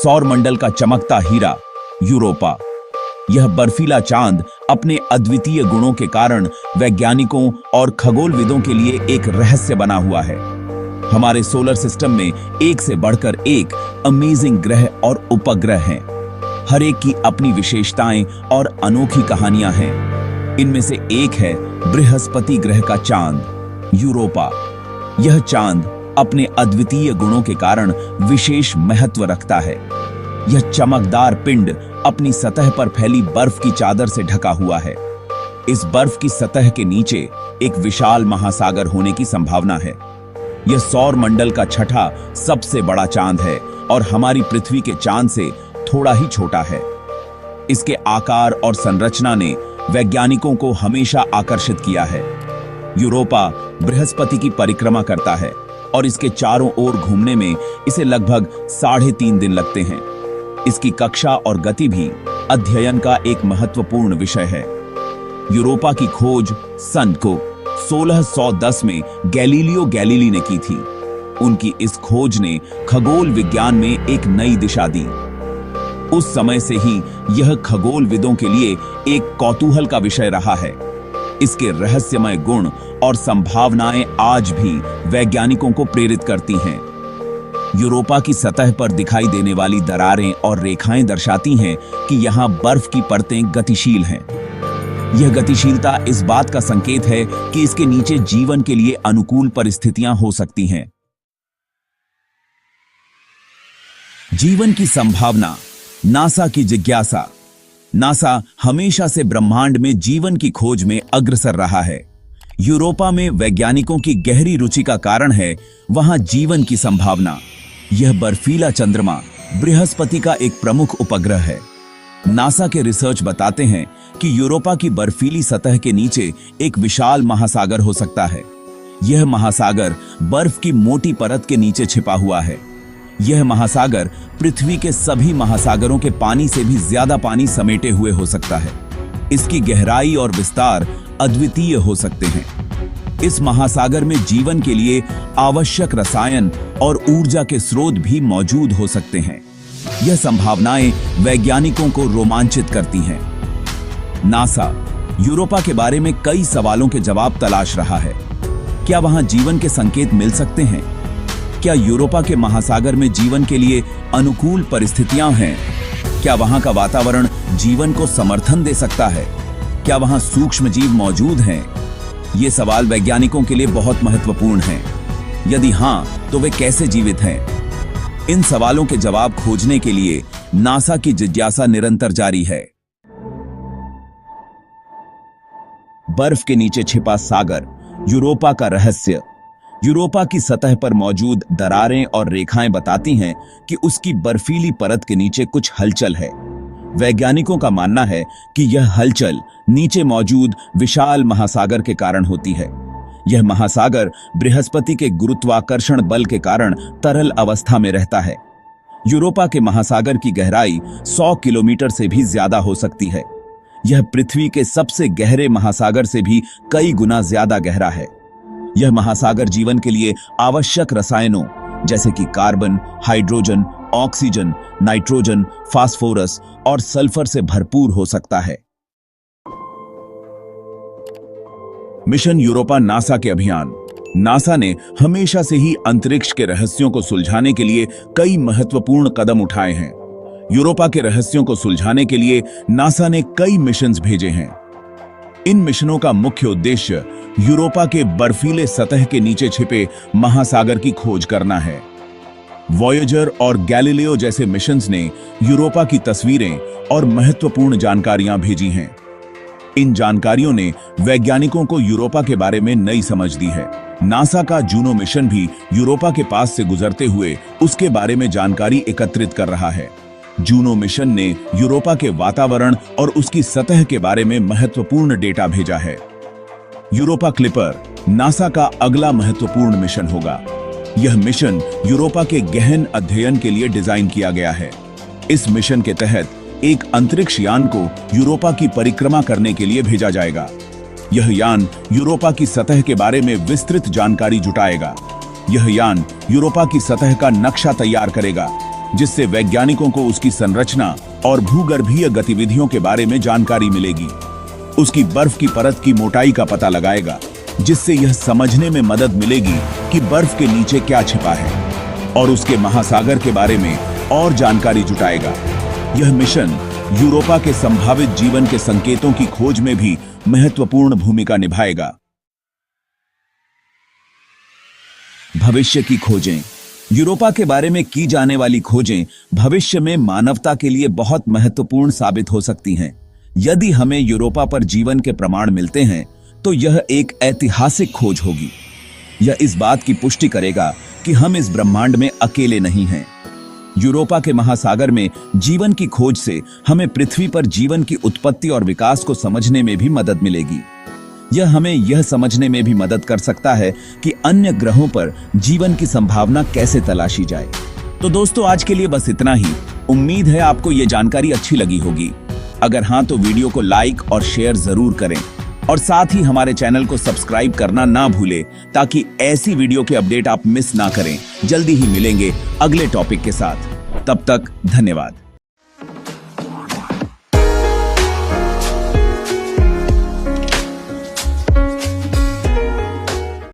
सौर मंडल का चमकता हीरा यूरोपा। यह बर्फीला चांद अपने अद्वितीय गुणों के कारण वैज्ञानिकों और खगोलविदों के लिए एक रहस्य बना हुआ है। हमारे सोलर सिस्टम में एक से बढ़कर एक अमेजिंग ग्रह और उपग्रह हैं। हर एक की अपनी विशेषताएं और अनोखी कहानियां हैं। इनमें से एक है बृहस्पति ग्रह का चांद यूरोपा। यह चांद अपने अद्वितीय गुणों के कारण विशेष महत्व रखता है। यह चमकदार पिंड अपनी सतह पर फैली बर्फ की चादर से ढका हुआ है। इस बर्फ की सतह के नीचे एक विशाल महासागर होने की संभावना है। यह सौर मंडल का छठा सबसे बड़ा चांद है और हमारी पृथ्वी के चांद से थोड़ा ही छोटा है। इसके आकार और संरचना ने वैज्ञानिकों को हमेशा आकर्षित किया है। यूरोपा बृहस्पति की परिक्रमा करता है और इसके चारों ओर घूमने में इसे लगभग 3.5 दिन लगते हैं। इसकी कक्षा और गति भी अध्ययन का एक महत्वपूर्ण विषय है। यूरोपा की खोज सन को 1610 में गैलीलियो गैलीली ने की थी। उनकी इस खोज ने खगोल विज्ञान में एक नई दिशा दी। उस समय से ही यह खगोलविदों के लिए एक कौतूहल का विषय रहा है। इसके रहस्यमय गुण और संभावनाएं आज भी वैज्ञानिकों को प्रेरित करती हैं। यूरोपा की सतह पर दिखाई देने वाली दरारें और रेखाएं दर्शाती हैं कि यहां बर्फ की परतें गतिशील हैं। यह गतिशीलता इस बात का संकेत है कि इसके नीचे जीवन के लिए अनुकूल परिस्थितियां हो सकती हैं। जीवन की संभावना, नासा की जिज्ञासा। नासा हमेशा से ब्रह्मांड में जीवन की खोज में अग्रसर रहा है। यूरोपा में वैज्ञानिकों की गहरी रुचि का कारण है वहां जीवन की संभावना। यह बर्फीला चंद्रमा बृहस्पति का एक प्रमुख उपग्रह है। नासा के रिसर्च बताते हैं कि यूरोपा की बर्फीली सतह के नीचे एक विशाल महासागर हो सकता है। यह महासागर बर्फ की मोटी परत के नीचे छिपा हुआ है। यह महासागर पृथ्वी के सभी महासागरों के पानी से भी ज्यादा पानी समेटे हुए हो सकता है। इसकी गहराई और विस्तार अद्वितीय हो सकते हैं। इस महासागर में जीवन के लिए आवश्यक रसायन और ऊर्जा के स्रोत भी मौजूद हो सकते हैं। यह संभावनाएं वैज्ञानिकों को रोमांचित करती हैं। नासा यूरोपा के बारे में कई सवालों के जवाब तलाश रहा है। क्या वहां जीवन के संकेत मिल सकते हैं? क्या यूरोपा के महासागर में जीवन के लिए अनुकूल परिस्थितियां हैं? क्या वहां का वातावरण जीवन को समर्थन दे सकता है? क्या वहां सूक्ष्म जीव मौजूद हैं? ये सवाल वैज्ञानिकों के लिए बहुत महत्वपूर्ण हैं। यदि हां, तो वे कैसे जीवित हैं? इन सवालों के जवाब खोजने के लिए नासा की जिज्ञासा निरंतर जारी है। बर्फ के नीचे छिपा सागर, यूरोपा का रहस्य। यूरोपा की सतह पर मौजूद दरारें और रेखाएं बताती हैं कि उसकी बर्फीली परत के नीचे कुछ हलचल है। वैज्ञानिकों का मानना है कि यह हलचल नीचे मौजूद विशाल महासागर के कारण होती है। यह महासागर बृहस्पति के गुरुत्वाकर्षण बल के कारण तरल अवस्था में रहता है। यूरोपा के महासागर की गहराई 100 किलोमीटर से भी ज्यादा हो सकती है। यह पृथ्वी के सबसे गहरे महासागर से भी कई गुना ज्यादा गहरा है। यह महासागर जीवन के लिए आवश्यक रसायनों जैसे कि carbon, hydrogen, oxygen, nitrogen, phosphorus और सल्फर से भरपूर हो सकता है। मिशन यूरोपा नासा के अभियान। नासा ने हमेशा से ही अंतरिक्ष के रहस्यों को सुलझाने के लिए कई महत्वपूर्ण कदम उठाए हैं। यूरोपा के रहस्यों को सुलझाने के लिए नासा ने कई मिशंस भेजे हैं। इन मिशनों का मुख्य उद्देश्य यूरोपा के बर्फीले सतह के नीचे छिपे महासागर की खोज करना है। वॉयेजर और गैलीलियो जैसे मिशंस ने यूरोपा की तस्वीरें और महत्वपूर्ण जानकारियां भेजी हैं। इन जानकारियों ने वैज्ञानिकों को यूरोपा के बारे में नई समझ दी है। नासा का जूनो मिशन भी यूरोपा के पास से गुजरते हुए उसके बारे में जानकारी एकत्रित कर रहा है। जूनो मिशन ने यूरोपा के वातावरण और उसकी सतह के बारे में महत्वपूर्ण डेटा भेजा है। यूरोपा क्लिपर नासा का अगला महत्वपूर्ण मिशन होगा। यह मिशन यूरोपा के गहन अध्ययन के लिए डिजाइन किया गया है। इस मिशन के तहत एक अंतरिक्ष यान को यूरोपा की परिक्रमा करने के लिए भेजा जाएगा। यह यान यूरोपा की सतह के बारे में विस्तृत जानकारी जुटाएगा। यह यान यूरोपा की सतह का नक्शा तैयार करेगा। जिससे वैज्ञानिकों को उसकी संरचना और भूगर्भीय गतिविधियों के बारे में जानकारी मिलेगी। उसकी बर्फ की परत की मोटाई का पता लगाएगा, जिससे यह समझने में मदद मिलेगी कि बर्फ के नीचे क्या छिपा है, और उसके महासागर के बारे में और जानकारी जुटाएगा। यह मिशन यूरोपा के संभावित जीवन के संकेतों की खोज में भी महत्वपूर्ण भूमिका निभाएगा। भविष्य की खोजें। यूरोपा के बारे में की जाने वाली खोजें भविष्य में मानवता के लिए बहुत महत्वपूर्ण साबित हो सकती हैं। यदि हमें यूरोपा पर जीवन के प्रमाण मिलते हैं तो यह एक ऐतिहासिक खोज होगी। यह इस बात की पुष्टि करेगा कि हम इस ब्रह्मांड में अकेले नहीं हैं। यूरोपा के महासागर में जीवन की खोज से हमें पृथ्वी पर जीवन की उत्पत्ति और विकास को समझने में भी मदद मिलेगी। यह हमें यह समझने में भी मदद कर सकता है कि अन्य ग्रहों पर जीवन की संभावना कैसे तलाशी जाए। तो दोस्तों, आज के लिए बस इतना ही। उम्मीद है आपको यह जानकारी अच्छी लगी होगी। अगर हाँ तो वीडियो को लाइक और शेयर जरूर करें, और साथ ही हमारे चैनल को सब्सक्राइब करना ना भूलें, ताकि ऐसी वीडियो के अपडेट आप मिस ना करें। जल्दी ही मिलेंगे अगले टॉपिक के साथ। तब तक धन्यवाद।